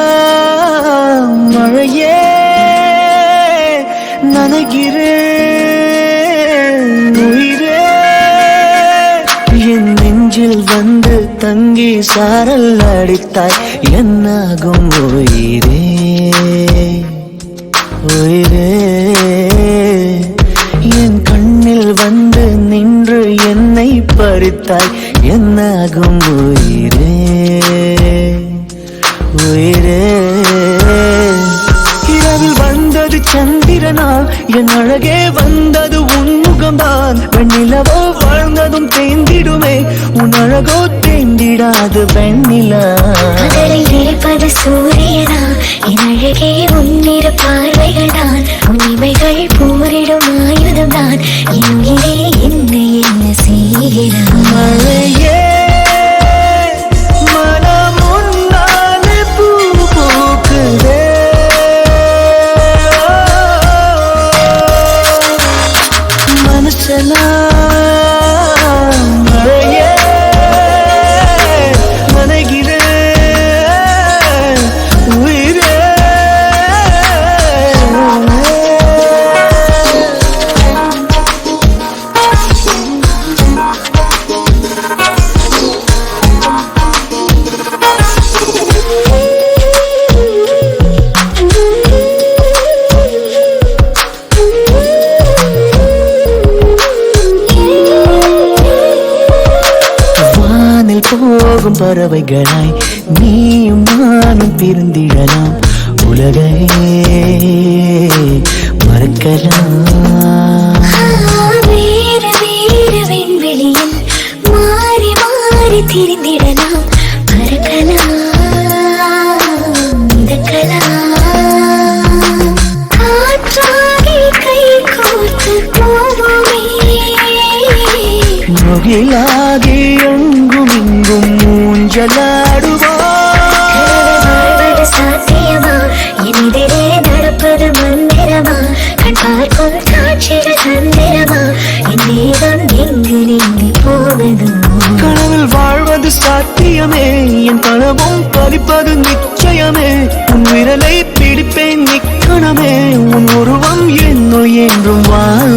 மனசெல்லாம் மழையே நனைகிறேன் உயிரே என் நெஞ்சில் வந்து தங்கி சாரல் அடித்தாய் என்னாகும் உயிரே உயிரே என் கண்ணில் வந்து நின்று என்னை பறித்தாய் என்னாகும் உயிரே உயிரே இரவில் வந்தது சந்திரனா என் அழகே வந்தது உன்முகம்தான் வெண்ணிலவோ வாழ்ந்ததும் தேந்திடுமே உன் அழகோ தேந்திடாது வெண்ணிலா இருப்பது சூரியனா என் அழகே உன்னிரு பார்வைகள்தான் உண்மைகள் போரிடும் ஆயுதம்தான் என் உயிரே என்னை என்ன செய்கிறான் மழையே மனம் உன்னாலே பூ பூக்குதே மனசெல்லாம் மழையே நனைகிறேன் உயிரே போகும் பறவைகளாய் நீயும் நானும் பிரிந்திடலாம் உலகையே மறக்கலாம் வேறு வேறு விண்வெளியில் மாறி மாறி திரிந்திடலாம் பறக்கலாம் மிதக்கலாம் காற்றாகி கை கோர்த்து போவோமே முகிலாகி எங்கும் இங்கும் மூஞ்சலாடுவார் சாத்தியமா எதிரே நடப்பது மந்திரமா கண் பார்க்கும் காட்சிகள் சந்திரமா என் நேரம் எங்கு நீங்கி போவது கனவில் வாழ்வது சாத்தியமே என் கனவும் பறிப்பது நிச்சயமே உன் விரலை பிடிப்பேன் நிக்கணமே உன் உருவம் என்னுள் என்றும் வாழ்